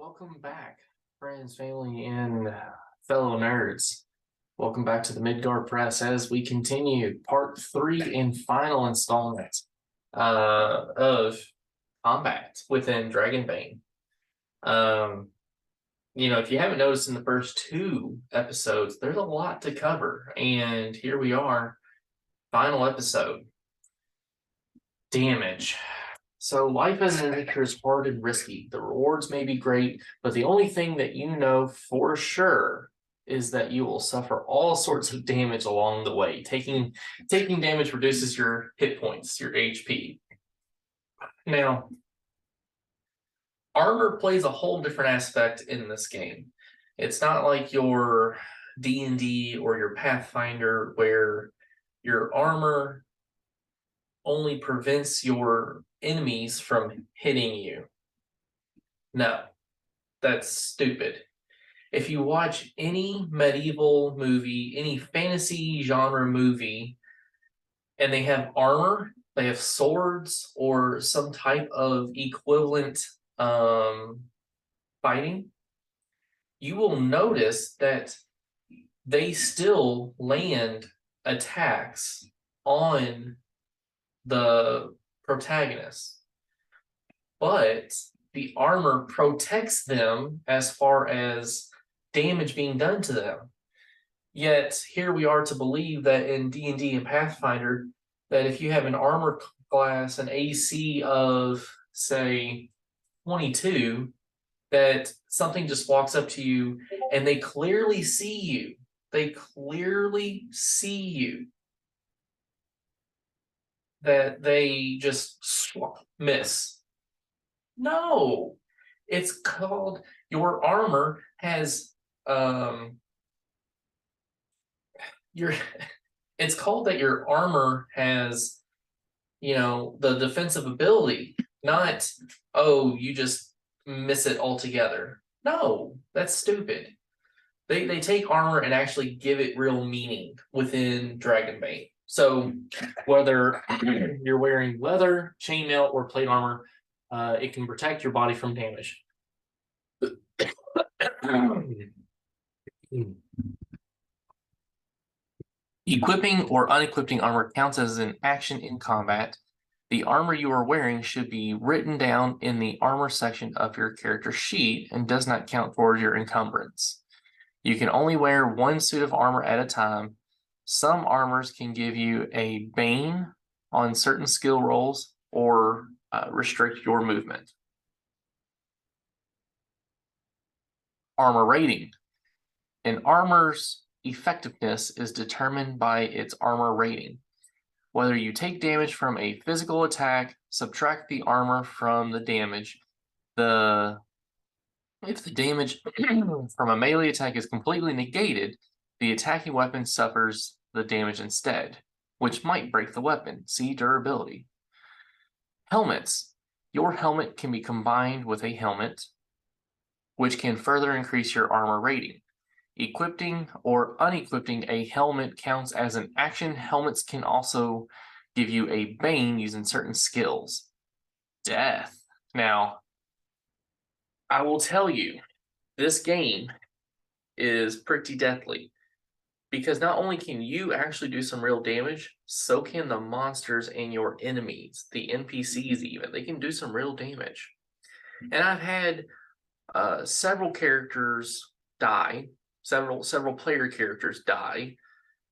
Welcome back, friends, family, and fellow nerds. Welcome back to the Midgard Press as we continue part 3 and final installment of combat within Dragonbane. If you haven't noticed in the first 2 episodes, there's a lot to cover, and here we are, final episode. Damage. So life as an adventurer is hard and risky. The rewards may be great, but the only thing that you know for sure is that you will suffer all sorts of damage along the way. Taking damage reduces your hit points, your HP. Now, armor plays a whole different aspect in this game. It's not like your D&D or your Pathfinder where your armor only prevents your enemies from hitting you. No, that's stupid. If you watch any medieval movie, any fantasy genre movie, and they have armor, they have swords or some type of equivalent fighting, you will notice that they still land attacks on the protagonist, but the armor protects them as far as damage being done to them. Yet here we are to believe that in D&D and Pathfinder, that if you have an armor class, an AC of, say, 22, that something just walks up to you and they clearly see you. They clearly see you. That they just miss. No, it's called your armor has it's called that your armor has the defensive ability, not you just miss it altogether. No, that's stupid. They take armor and actually give it real meaning within Dragonbane. So whether you're wearing leather, chainmail, or plate armor, it can protect your body from damage. Equipping or unequipping armor counts as an action in combat. The armor you are wearing should be written down in the armor section of your character sheet and does not count towards your encumbrance. You can only wear one suit of armor at a time. Some armors can give you a bane on certain skill rolls or restrict your movement. Armor rating. An armor's effectiveness is determined by its armor rating. Whether you take damage from a physical attack, subtract the armor from the damage. If the damage from a melee attack is completely negated, the attacking weapon suffers the damage instead, which might break the weapon. See durability. Helmets. Your helmet can be combined with a helmet, which can further increase your armor rating. Equipping or unequipping a helmet counts as an action. Helmets can also give you a bane using certain skills. Death. Now, I will tell you, this game is pretty deathly because not only can you actually do some real damage, so can the monsters and your enemies, the NPCs even. They can do some real damage. And I've had several characters die, several player characters die.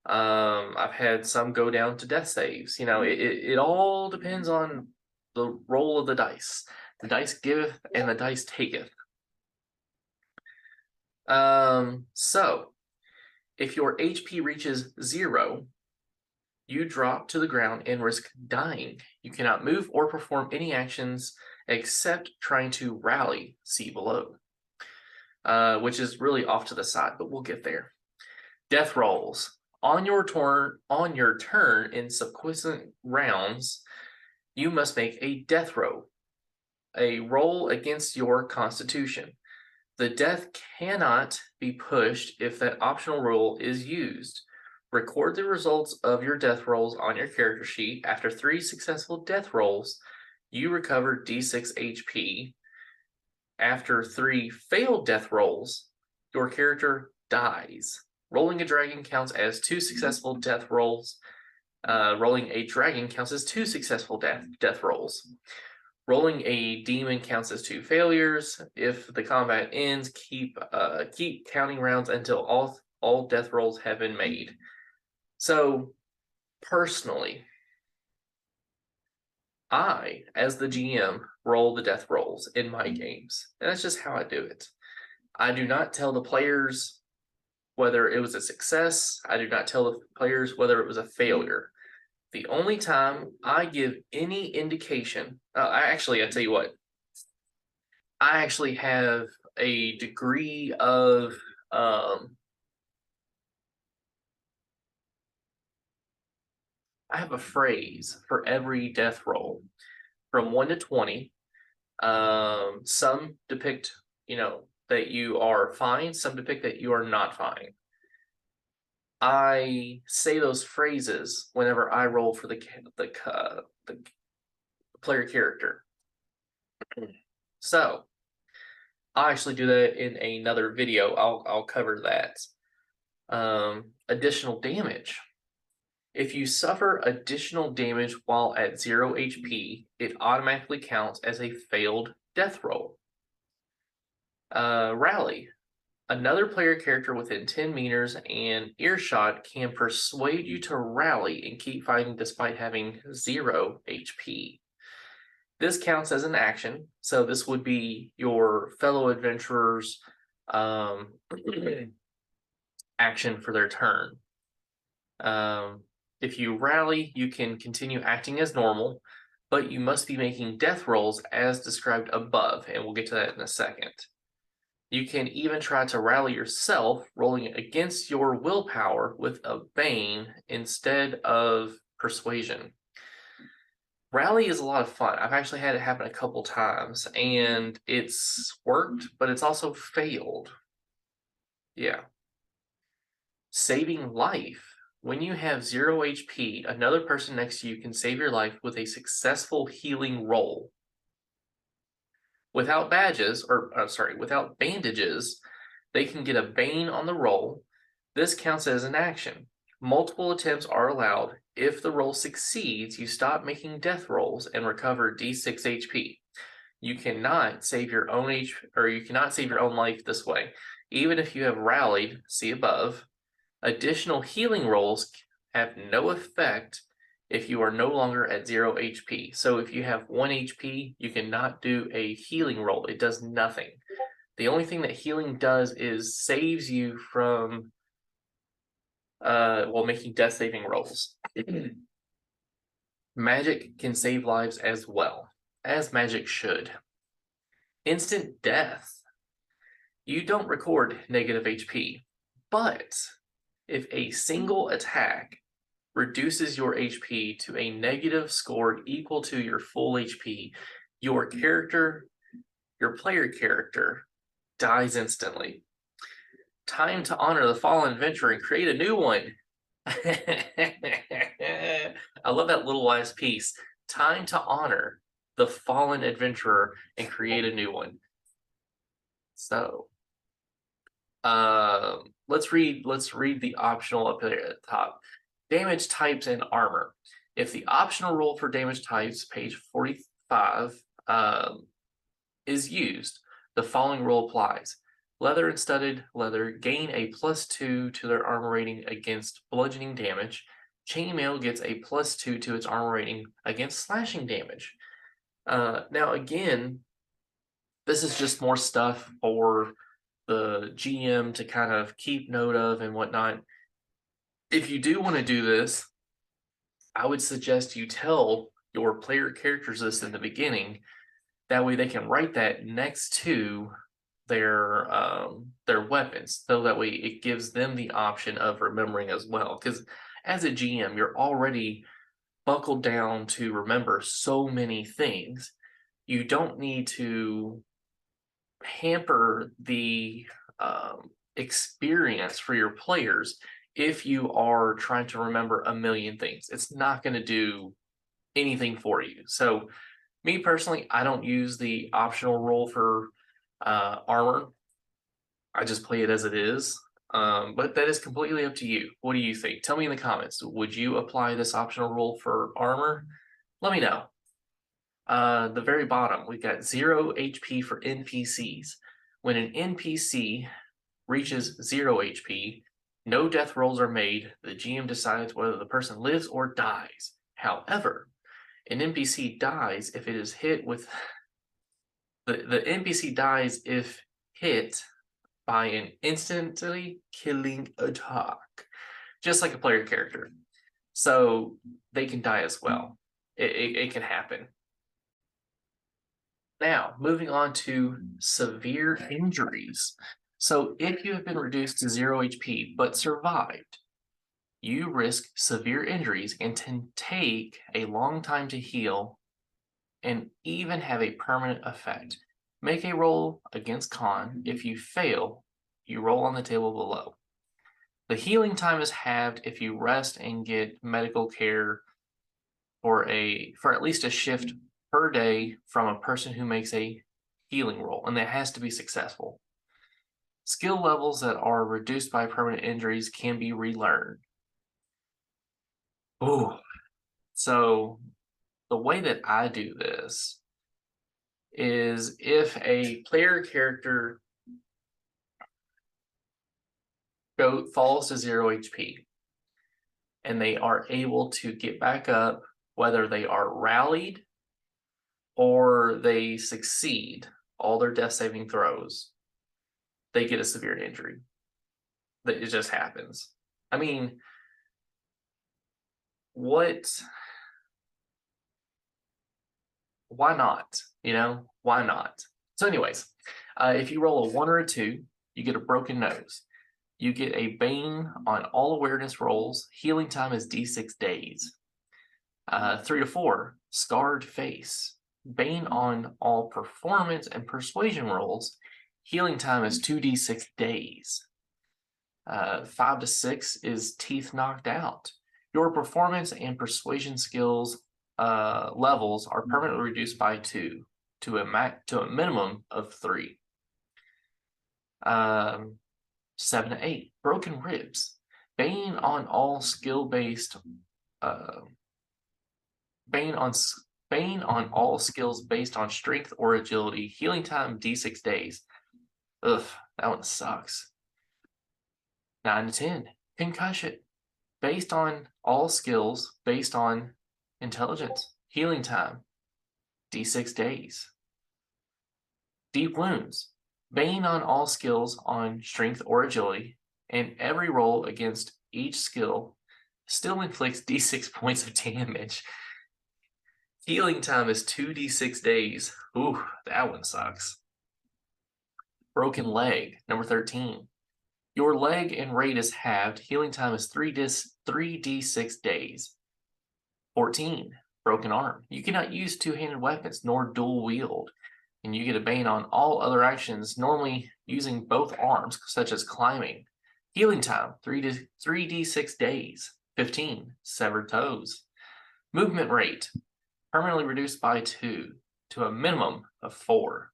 I've had some go down to death saves. It all depends on the roll of the dice. The dice giveth and the dice taketh. So if your HP reaches 0, you drop to the ground and risk dying. You cannot move or perform any actions except trying to rally. See below. Which is really off to the side, but we'll get there. Death rolls. On your turn in subsequent rounds, you must make a death roll. A roll against your constitution. The death cannot be pushed if that optional roll is used. Record the results of your death rolls on your character sheet. After 3 successful death rolls, you recover D6 HP. After 3 failed death rolls, your character dies. Rolling a dragon counts as 2 successful death rolls. Rolling a dragon counts as 2 successful death rolls. Rolling a demon counts as 2 failures. If the combat ends, keep counting rounds until all death rolls have been made. So, personally, I, as the GM, roll the death rolls in my games. And that's just how I do it. I do not tell the players whether it was a success. I do not tell the players whether it was a failure. The only time I give any indication, I tell you what, I actually have a degree of I have a phrase for every death roll from 1 to 20. Some depict, that you are fine. Some depict that you are not fine. I say those phrases whenever I roll for the player character. So I'll actually do that in another video. I'll cover that. Additional damage. If you suffer additional damage while at 0 HP, it automatically counts as a failed death roll. Rally. Another player character within 10 meters and earshot can persuade you to rally and keep fighting despite having 0 HP. This counts as an action, so this would be your fellow adventurers' action for their turn. If you rally, you can continue acting as normal, but you must be making death rolls as described above, and we'll get to that in a second. You can even try to rally yourself, rolling against your willpower with a Bane instead of Persuasion. Rally is a lot of fun. I've actually had it happen a couple times, and it's worked, but it's also failed. Yeah. Saving life. When you have 0 HP, another person next to you can save your life with a successful healing roll. Without without bandages, they can get a Bane on the roll. This counts as an action. Multiple attempts are allowed. If the roll succeeds, you stop making death rolls and recover D6 HP. You cannot save your own you cannot save your own life this way. Even if you have rallied, see above, additional healing rolls have no effect if you are no longer at 0 HP. So if you have 1 HP, you cannot do a healing roll. It does nothing. The only thing that healing does is saves you from making death saving rolls. Magic can save lives as well, as magic should. Instant death. You don't record negative HP, but if a single attack reduces your HP to a negative score equal to your full HP, your player character, dies instantly. Time to honor the fallen adventurer and create a new one. I love that little last piece. Time to honor the fallen adventurer and create a new one. So, let's read the optional up there at the top. Damage types and armor. If the optional roll for damage types, page 45, is used, the following roll applies. Leather and studded leather gain a +2 to their armor rating against bludgeoning damage. Chainmail gets a +2 to its armor rating against slashing damage. Now again, this is just more stuff for the GM to kind of keep note of and whatnot. If you do want to do this, I would suggest you tell your player characters this in the beginning. That way they can write that next to their weapons, so that way it gives them the option of remembering as well. Because as a GM, you're already buckled down to remember so many things. You don't need to hamper the experience for your players if you are trying to remember a million things. It's not going to do anything for you. So me personally, I don't use the optional roll for Armor, I just play it as it is. But that is completely up to you. What do you think? Tell me in the comments. Would you apply this optional rule for armor? Let me know. The very bottom, we got 0 HP for NPCs. When an NPC reaches 0 HP, no death rolls are made. The GM decides whether the person lives or dies. However, an NPC dies if it is hit with the NPC dies if hit by an instantly killing attack, just like a player character. So they can die as well. It can happen. Now, moving on to severe injuries. So if you have been reduced to 0 HP but survived, you risk severe injuries and can take a long time to heal and even have a permanent effect. Make a roll against con. If you fail, you roll on the table below. The healing time is halved if you rest and get medical care for at least a shift per day from a person who makes a healing roll, and that has to be successful. Skill levels that are reduced by permanent injuries can be relearned. Ooh. So the way that I do this is if a player character falls to 0 HP and they are able to get back up, whether they are rallied or they succeed all their death saving throws, they get a severe injury. It just happens. I mean, why not? Why not? So anyways, if you roll a 1 or a 2, you get a broken nose. You get a Bane on all awareness rolls. Healing time is D6 days. 3 to 4, scarred face. Bane on all performance and persuasion rolls. Healing time is 2d6 days. 5 to 6 is teeth knocked out. Your performance and persuasion skills levels are permanently reduced by 2 to a minimum of 3. 7 to 8, broken ribs. Bane on all skill-based Bane on all skills based on strength or agility. Healing time D6 days. Ugh, that one sucks. 9 to 10, concussion. Based on all skills based on intelligence. Healing time D6 days. Deep wounds. Bane on all skills on strength or agility, and every roll against each skill still inflicts D6 points of damage. Healing time is 2d6 days. Ooh, that one sucks. Broken leg, number 13. Your leg and rate is halved. Healing time is 3d6 days. 14. Broken arm. You cannot use two-handed weapons nor dual wield. And you get a Bane on all other actions, normally using both arms, such as climbing. Healing time, 3d6 days. 15. Severed toes. Movement rate, permanently reduced by 2 to a minimum of 4.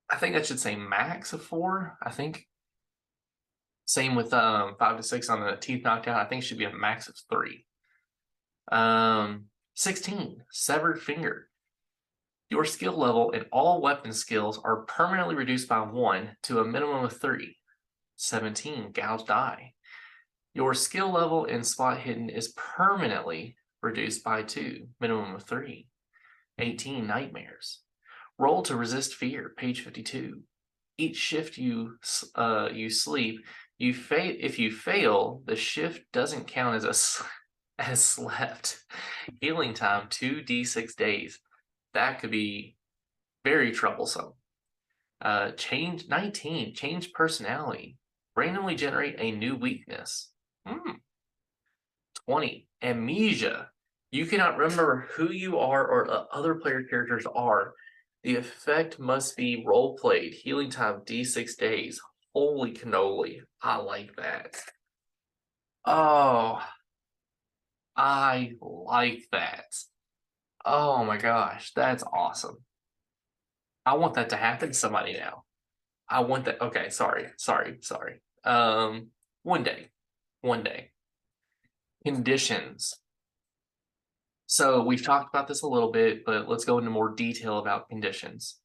I think that should say max of 4. I think same with 5 to 6 on the teeth knocked out. I think it should be a max of 3. 16. Severed finger. Your skill level and all weapon skills are permanently reduced by 1 to a minimum of 3. 17. Gouged eye. Your skill level and spot hidden is permanently reduced by 2, minimum of 3. 18. Nightmares. Roll to resist fear, page 52. Each shift you sleep, if you fail, the shift doesn't count as slept. Healing time 2d6 days. That could be very troublesome. Change 19. Change personality. Randomly generate a new weakness. 20. Amnesia. You cannot remember who you are or other player characters are. The effect must be role played. Healing time D6 days. Holy cannoli. I like that. Oh, I like that. Oh my gosh, that's awesome. I want that to happen to somebody now. I want that. Okay, sorry. One day. Conditions. So we've talked about this a little bit, but let's go into more detail about conditions.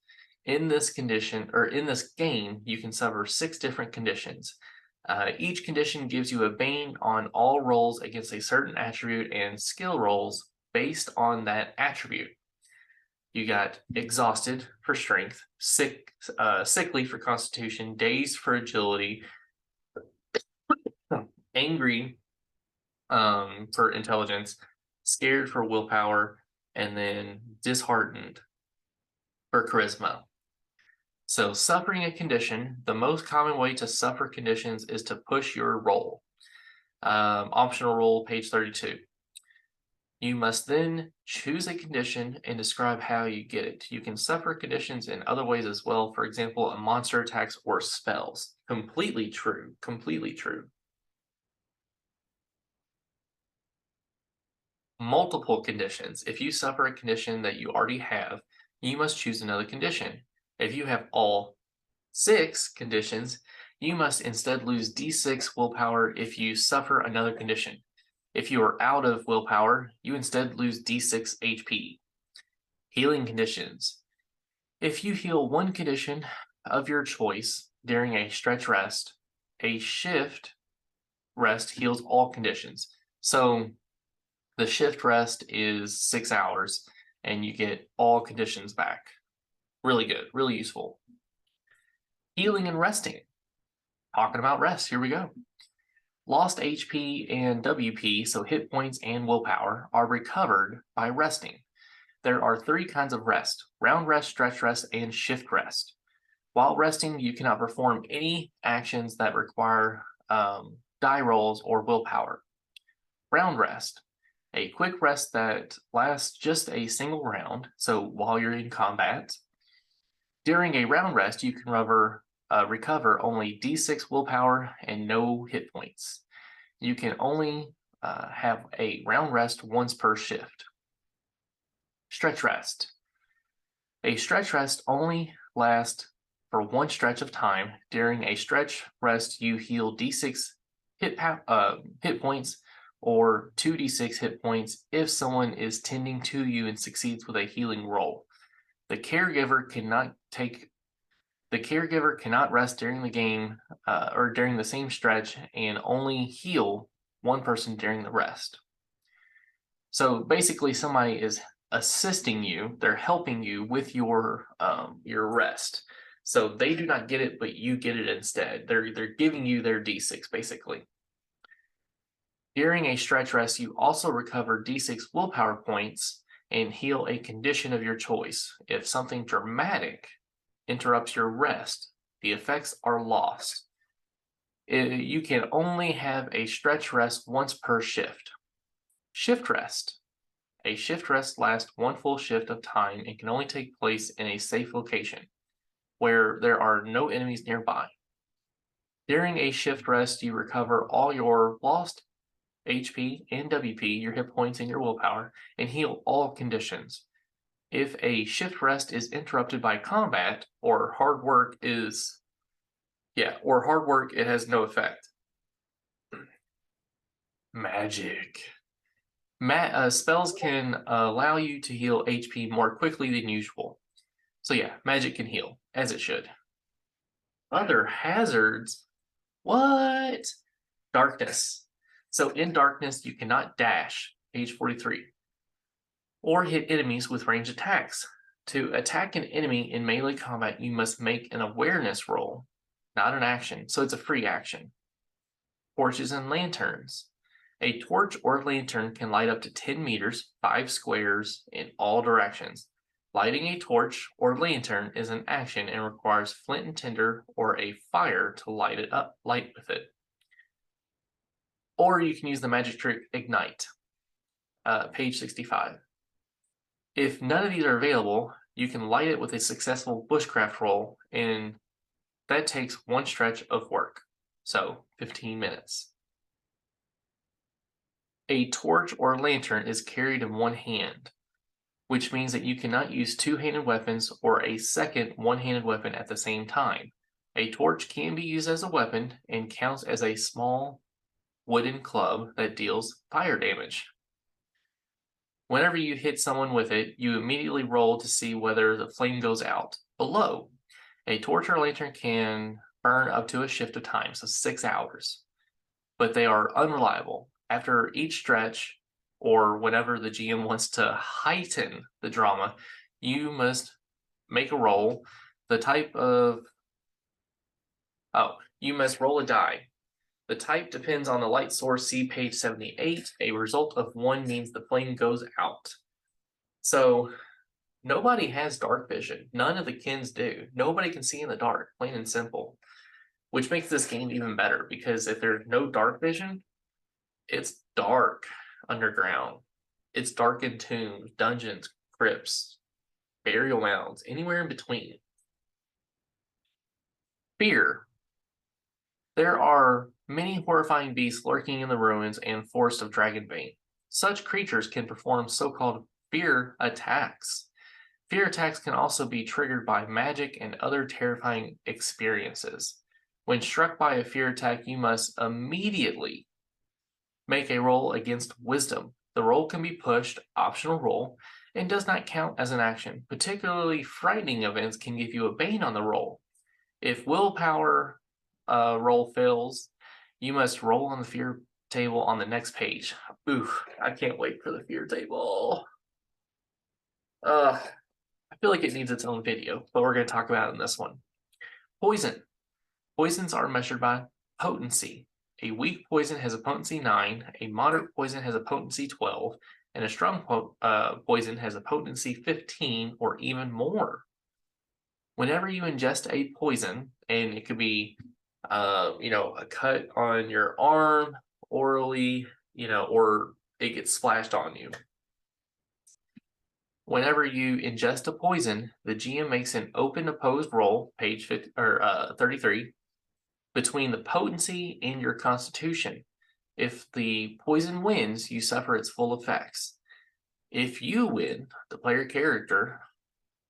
In this condition, or in this game, you can suffer 6 different conditions. Each condition gives you a bane on all rolls against a certain attribute and skill rolls based on that attribute. You got exhausted for strength, sickly for constitution, dazed for agility, angry for intelligence, scared for willpower, and then disheartened for charisma. So suffering a condition, the most common way to suffer conditions is to push your roll. Optional roll, page 32. You must then choose a condition and describe how you get it. You can suffer conditions in other ways as well. For example, a monster attacks or spells. Completely true. Multiple conditions. If you suffer a condition that you already have, you must choose another condition. If you have all 6 conditions, you must instead lose D6 willpower if you suffer another condition. If you are out of willpower, you instead lose D6 HP. Healing conditions. If you heal one condition of your choice during a stretch rest, a shift rest heals all conditions. So the shift rest is 6 hours and you get all conditions back. Really good, really useful. Healing and resting. Talking about rest, here we go. Lost HP and WP, so hit points and willpower, are recovered by resting. There are 3 kinds of rest: round rest, stretch rest, and shift rest. While resting, you cannot perform any actions that require die rolls or willpower. Round rest, a quick rest that lasts just a single round, so while you're in combat. During a round rest, you can recover only D6 willpower and no hit points. You can only have a round rest once per shift. Stretch rest. A stretch rest only lasts for one stretch of time. During a stretch rest, you heal D6 hit points or 2d6 hit points if someone is tending to you and succeeds with a healing roll. The caregiver cannot rest during the game or during the same stretch and only heal one person during the rest. So basically somebody is assisting you, they're helping you with your rest. So they do not get it, but you get it instead. They're giving you their D6 basically. During a stretch rest, you also recover D6 willpower points and heal a condition of your choice. If something dramatic interrupts your rest, the effects are lost. You can only have a stretch rest once per shift. Shift rest. A shift rest lasts one full shift of time and can only take place in a safe location where there are no enemies nearby. During a shift rest, you recover all your lost HP and WP, your hit points and your willpower, and heal all conditions. If a shift rest is interrupted by combat or hard work, it has no effect. Magic. Spells can allow you to heal HP more quickly than usual. So yeah, magic can heal, as it should. Other hazards? What? Darkness. So in darkness, you cannot dash, page 43, or hit enemies with ranged attacks. To attack an enemy in melee combat, you must make an awareness roll, not an action, so it's a free action. Torches and lanterns. A torch or lantern can light up to 10 meters, 5 squares, in all directions. Lighting a torch or lantern is an action and requires flint and tinder or a fire to light with it. Or you can use the magic trick Ignite, page 65. If none of these are available, you can light it with a successful bushcraft roll, and that takes one stretch of work, so 15 minutes. A torch or lantern is carried in one hand. which means that you cannot use two-handed weapons or a second one-handed weapon at the same time. A torch can be used as a weapon and counts as a small wooden club that deals fire damage. Whenever you hit someone with it, you immediately roll to see whether the flame goes out. Below, a torch or lantern can burn up to a shift of time, so 6 hours, but they are unreliable. After each stretch, or whenever the GM wants to heighten the drama, you must make a roll. You must roll a die. The type depends on the light source. See page 78. A result of 1 means the flame goes out. So nobody has dark vision. None of the kins do. Nobody can see in the dark, plain and simple. Which makes this game even better, because if there's no dark vision, it's dark underground. It's dark in tombs, dungeons, crypts, burial mounds, anywhere in between. Fear. There are many horrifying beasts lurking in the ruins and forests of Dragonbane. Such creatures can perform so-called fear attacks. Fear attacks can also be triggered by magic and other terrifying experiences. When struck by a fear attack, you must immediately make a roll against wisdom. The roll can be pushed, optional roll, and does not count as an action. Particularly frightening events can give you a bane on the roll. If willpower roll fails, you must roll on the fear table on the next page. Oof, I can't wait for the fear table. I feel like it needs its own video, but we're going to talk about it in this one. Poison. Poisons are measured by potency. A weak poison has a potency 9, a moderate poison has a potency 12, and a strong poison has a potency 15 or even more. Whenever you ingest a poison, and it could be a cut on your arm, orally, or it gets splashed on you. Whenever you ingest a poison, the GM makes an open opposed roll, page 33, between the potency and your constitution. If the poison wins, you suffer its full effects. If you win, the player character,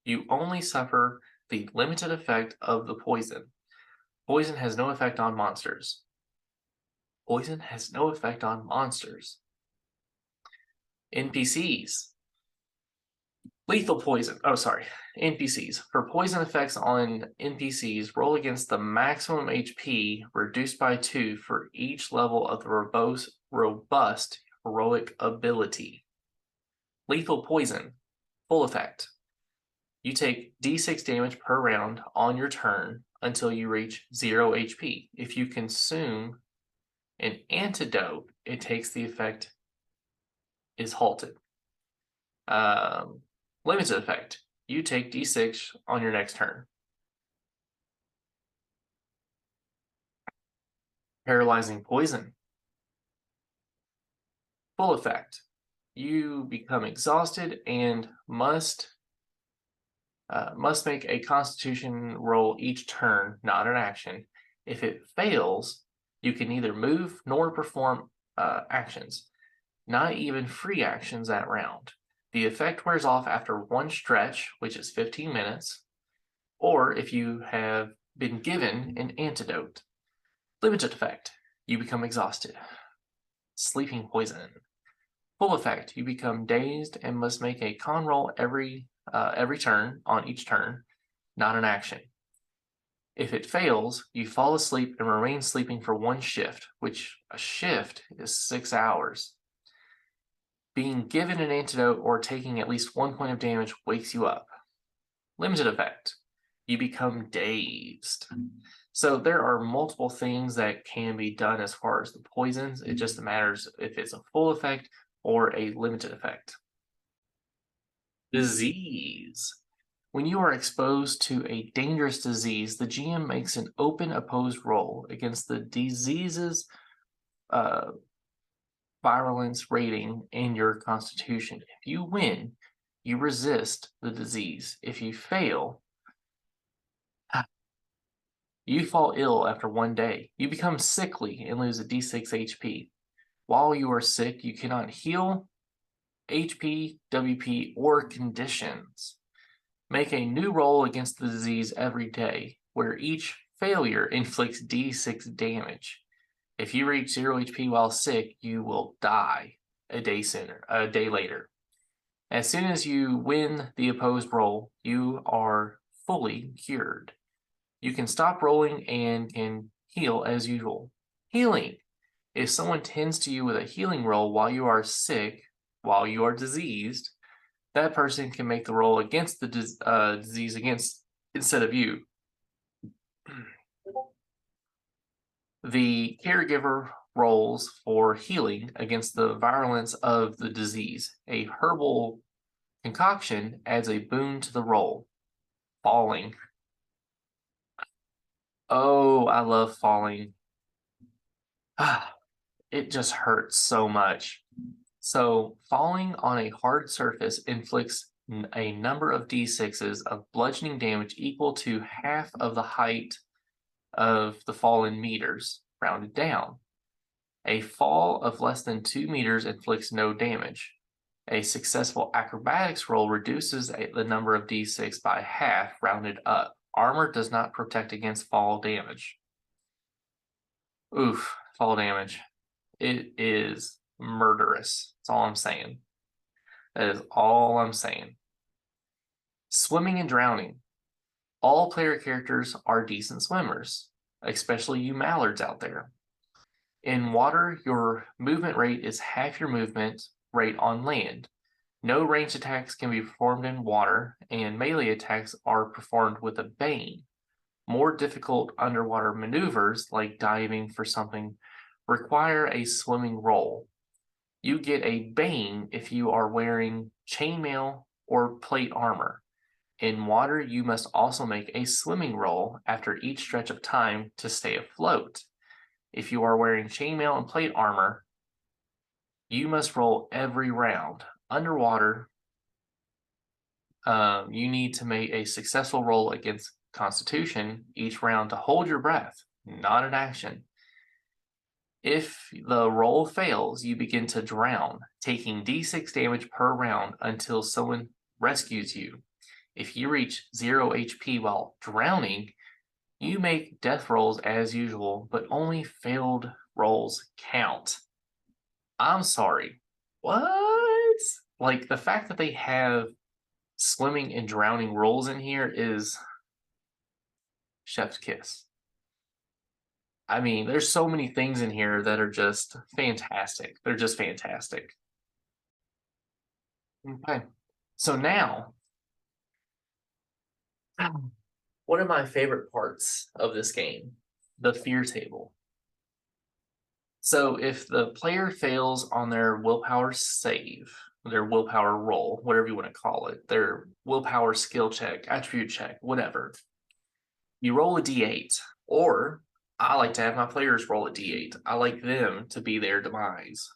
you only suffer the limited effect of the poison. Poison has no effect on monsters. Poison has no effect on monsters. NPCs. Lethal poison. NPCs. For poison effects on NPCs, roll against the maximum HP reduced by 2 for each level of the robust heroic ability. Lethal poison. Full effect. You take d6 damage per round on your turn until you reach 0 HP. If you consume an antidote, it takes the effect is halted. Limited effect. You take d6 on your next turn. Paralyzing poison. Full effect. You become exhausted and must make a constitution roll each turn, not an action. If it fails, you can neither move nor perform actions, not even free actions that round. The effect wears off after 1 stretch, which is 15 minutes, or if you have been given an antidote. Limited effect, you become exhausted. Sleeping poison. Full effect, you become dazed and must make a con roll every turn on each turn, not an action. If it fails, you fall asleep and remain sleeping for 1 shift, which a shift is 6 hours. Being given an antidote or taking at least 1 point of damage wakes you up. Limited effect, you become dazed. So there are multiple things that can be done as far as the poisons. It just matters if it's a full effect or a limited effect. Disease. When you are exposed to a dangerous disease, the GM makes an open opposed roll against the disease's virulence rating and your constitution. If you win, you resist the disease. If you fail, you fall ill after 1 day. You become sickly and lose a d6 HP. While you are sick, you cannot heal HP, WP, or conditions. Make a new roll against the disease every day, where each failure inflicts D6 damage. If you reach 0 HP while sick, you will die a day later. As soon as you win the opposed roll, you are fully cured. You can stop rolling and can heal as usual. Healing. If someone tends to you with a healing roll while you are sick, while you are diseased, that person can make the roll against the disease instead of you. The caregiver rolls for healing against the virulence of the disease. A herbal concoction adds a boon to the roll. Falling. Oh, I love falling. It just hurts so much. So falling on a hard surface inflicts a number of d6s of bludgeoning damage equal to half of the height of the fall in meters, rounded down. A fall of less than 2 meters inflicts no damage. A successful acrobatics roll reduces the number of d6 by half, rounded up. Armor does not protect against fall damage. Oof, fall damage. It is murderous. That's all I'm saying. That is all I'm saying. Swimming and drowning. All player characters are decent swimmers, especially you mallards out there. In water, your movement rate is half your movement rate on land. No ranged attacks can be performed in water, and melee attacks are performed with a bane. More difficult underwater maneuvers, like diving for something, require a swimming roll. You get a bane if you are wearing chainmail or plate armor. In water, you must also make a swimming roll after each stretch of time to stay afloat. If you are wearing chainmail and plate armor, you must roll every round. Underwater, you need to make a successful roll against Constitution each round to hold your breath, not an action. If the roll fails, you begin to drown, taking d6 damage per round until someone rescues you. If you reach 0 HP while drowning, you make death rolls as usual, but only failed rolls count. I'm sorry. What? Like, the fact that they have swimming and drowning rolls in here is chef's kiss. I mean, there's so many things in here that are just fantastic. They're just fantastic. Okay. So now, one of my favorite parts of this game, the fear table. So if the player fails on their willpower save, their willpower roll, whatever you want to call it, their willpower skill check, attribute check, whatever, you roll a d8. Or I like to have my players roll a d8. I like them to be their demise.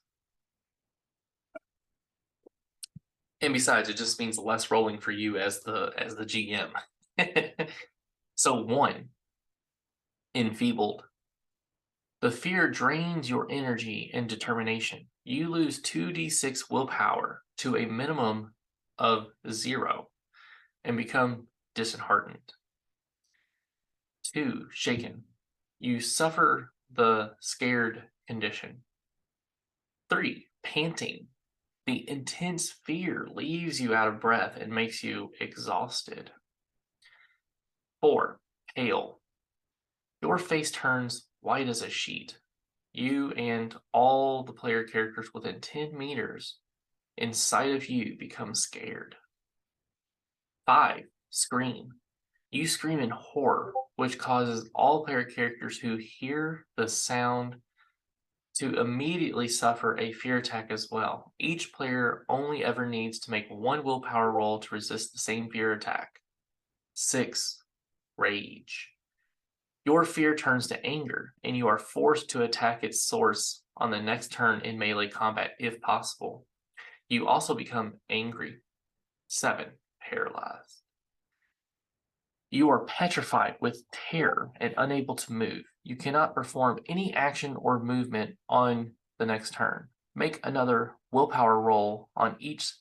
And besides, it just means less rolling for you as the GM. So 1, enfeebled. The fear drains your energy and determination. You lose 2d6 willpower to a minimum of 0 and become disheartened. 2, shaken. You suffer the scared condition. 3, panting. The intense fear leaves you out of breath and makes you exhausted. 4, pale. Your face turns white as a sheet. You and all the player characters within 10 meters in sight of you become scared. 5, scream. You scream in horror, which causes all player characters who hear the sound to immediately suffer a fear attack as well. Each player only ever needs to make 1 willpower roll to resist the same fear attack. 6, rage. Your fear turns to anger, and you are forced to attack its source on the next turn in melee combat if possible. You also become angry. 7, paralyzed. You are petrified with terror and unable to move. You cannot perform any action or movement on the next turn. Make another willpower roll on each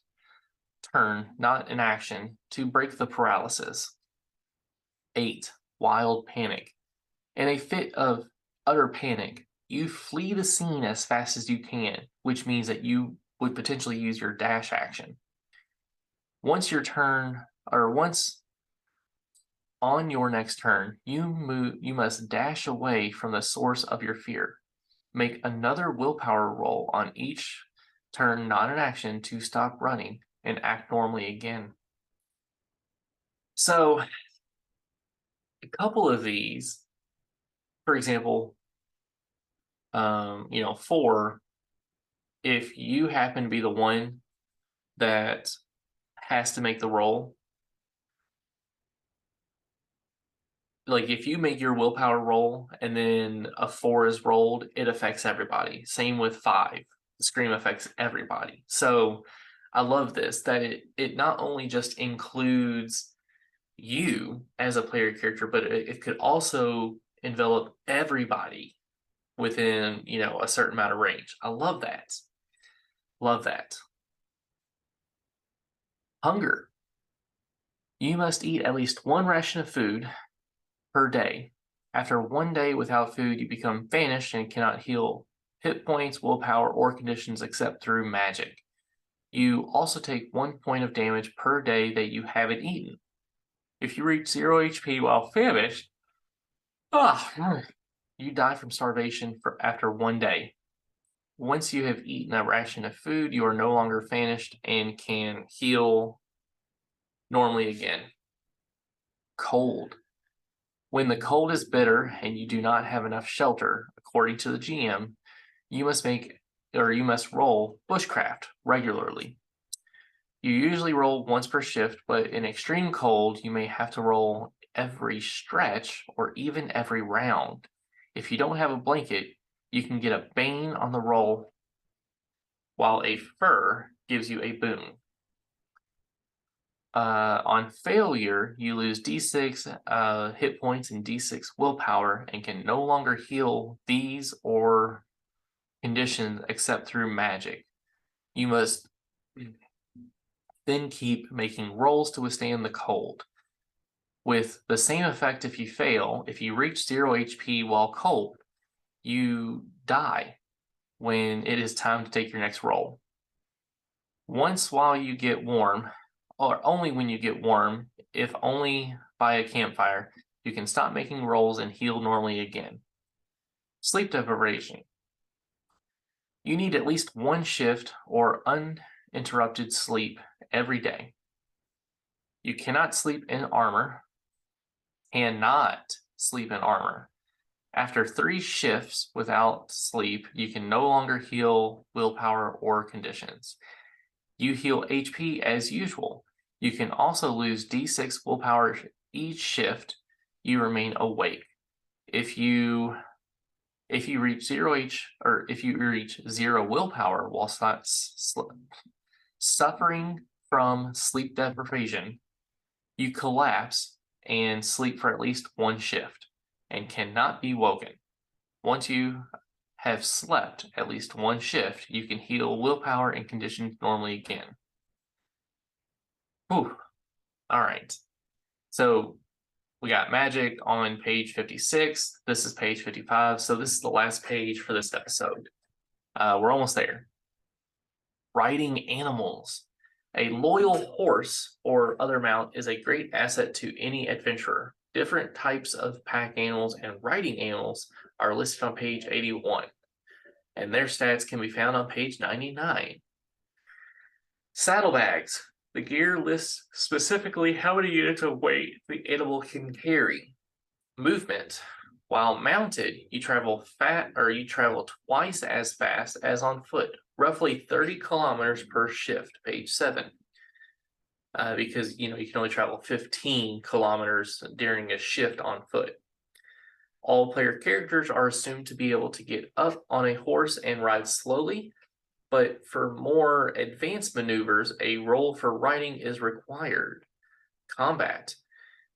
turn, not an action, to break the paralysis. 8. Wild panic. In a fit of utter panic, you flee the scene as fast as you can, which means that you would potentially use your dash action. Once on your next turn, you must dash away from the source of your fear. Make another willpower roll on each turn, not an action, to stop running and act normally again. So, a couple of these, for example, 4, if you happen to be the one that has to make the roll, like if you make your willpower roll and then a 4 is rolled, it affects everybody. Same with 5. The scream affects everybody. So I love this, that it not only just includes you as a player character, but it could also envelop everybody within, a certain amount of range. I love that. Love that. Hunger. You must eat at least one ration of food per day. After 1 day without food, you become famished and cannot heal hit points, willpower, or conditions except through magic. You also take 1 point of damage per day that you haven't eaten. If you reach 0 HP while famished, you die from starvation after 1 day. Once you have eaten a ration of food, you are no longer famished and can heal normally again. Cold. When the cold is bitter and you do not have enough shelter, according to the GM, you must roll bushcraft regularly. You usually roll once per shift, but in extreme cold, you may have to roll every stretch or even every round. If you don't have a blanket, you can get a bane on the roll, while a fur gives you a boon. On failure, you lose D6 hit points and D6 willpower and can no longer heal these or conditions except through magic. You must then keep making rolls to withstand the cold. With the same effect if you fail, if you reach 0 HP while cold, you die when it is time to take your next roll. Once while you get warm, or only when you get warm, if only by a campfire, you can stop making rolls and heal normally again. Sleep deprivation. You need at least 1 shift or uninterrupted sleep every day. You cannot sleep in armor. After 3 shifts without sleep, you can no longer heal willpower or conditions. You heal HP as usual. You can also lose D6 willpower each shift you remain awake. If you reach 0 willpower while suffering from sleep deprivation, you collapse and sleep for at least 1 shift and cannot be woken. Once you have slept at least 1 shift, you can heal willpower and conditions normally again. Whew. All right. So we got magic on page 56. This is page 55. So this is the last page for this episode. We're almost there. Riding animals. A loyal horse or other mount is a great asset to any adventurer. Different types of pack animals and riding animals are listed on page 81, and their stats can be found on page 99. Saddlebags. The gear lists specifically how many units of weight the animal can carry. Movement. While mounted, you travel twice as fast as on foot, roughly 30 kilometers per shift, page 7. Because you can only travel 15 kilometers during a shift on foot. All player characters are assumed to be able to get up on a horse and ride slowly, but for more advanced maneuvers, a roll for riding is required. Combat.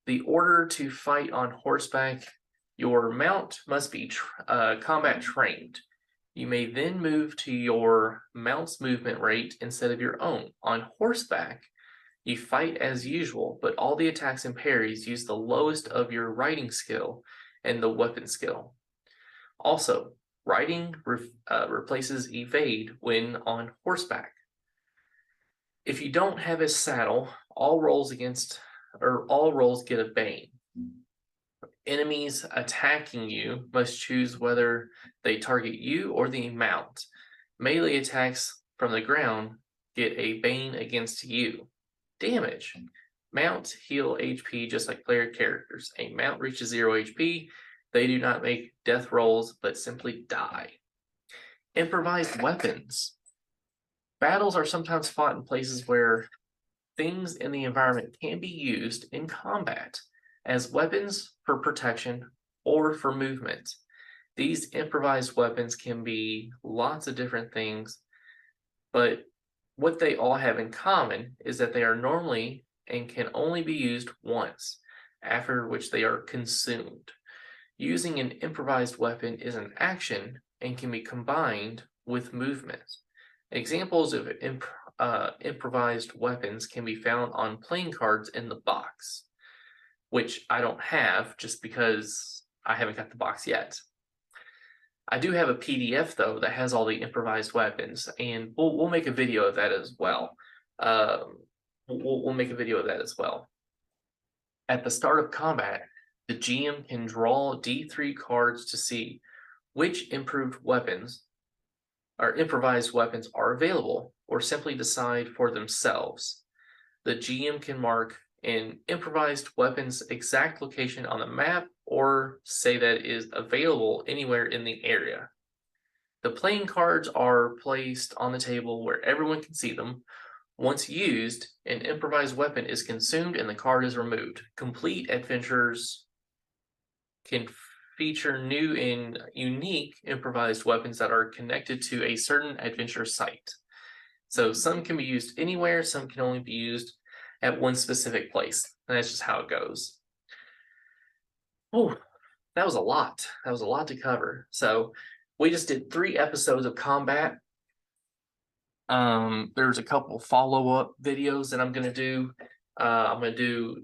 The order to fight on horseback, your mount must be combat trained. You may then move to your mount's movement rate instead of your own. On horseback, you fight as usual, but all the attacks and parries use the lowest of your riding skill and the weapon skill. Also, riding replaces evade when on horseback. If you don't have a saddle, all rolls get a bane. Enemies attacking you must choose whether they target you or the mount. Melee attacks from the ground get a bane against you. Damage. Mounts heal HP just like player characters. A mount reaches 0 HP. They do not make death rolls, but simply die. Improvised weapons. Battles are sometimes fought in places where things in the environment can be used in combat as weapons for protection or for movement. These improvised weapons can be lots of different things, but what they all have in common is that they are normally and can only be used once, after which they are consumed. Using an improvised weapon is an action and can be combined with movement. Examples of improvised weapons can be found on playing cards in the box, which I don't have just because I haven't got the box yet. I do have a PDF though that has all the improvised weapons, and we'll make a video of that as well. We'll make a video of that as well. At the start of combat, the GM can draw D3 cards to see which improved weapons or improvised weapons are available, or simply decide for themselves. The GM can mark an improvised weapon's exact location on the map or say that it is available anywhere in the area. The playing cards are placed on the table where everyone can see them. Once used, an improvised weapon is consumed and the card is removed. Complete adventures can feature new and unique improvised weapons that are connected to a certain adventure site. So some can be used anywhere, some can only be used at one specific place. And that's just how it goes. Oh, that was a lot. That was a lot to cover. So we just did 3 episodes of combat. There's a couple follow-up videos that I'm going to do. I'm going to do,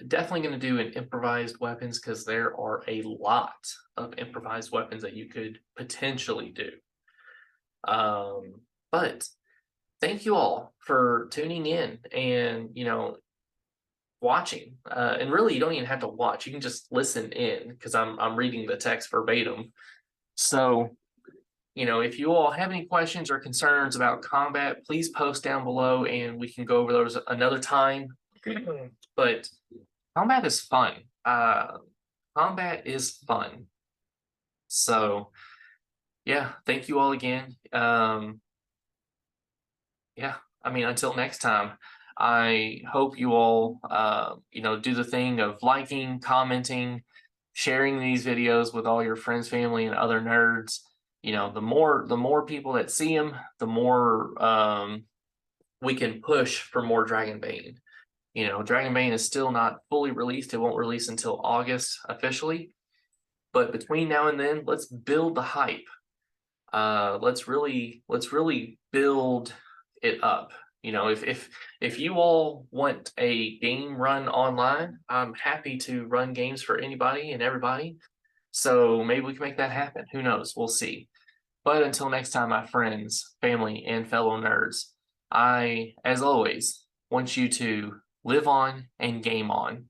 definitely going to do an improvised weapons because there are a lot of improvised weapons that you could potentially do. But thank you all for tuning in and, watching. And really, you don't even have to watch. You can just listen in because I'm reading the text verbatim. So, if you all have any questions or concerns about combat, please post down below and we can go over those another time. But combat is fun. Combat is fun. So, yeah, thank you all again. Until next time, I hope you all, do the thing of liking, commenting, sharing these videos with all your friends, family, and other nerds. The more people that see them, the more we can push for more Dragonbane. Dragonbane is still not fully released. It won't release until August officially. But between now and then, let's build the hype. Let's really build it up. If you all want a game run online, I'm happy to run games for anybody and everybody. So maybe we can make that happen. Who knows? We'll see. But until next time, my friends, family, and fellow nerds, I, as always, want you to live on and game on.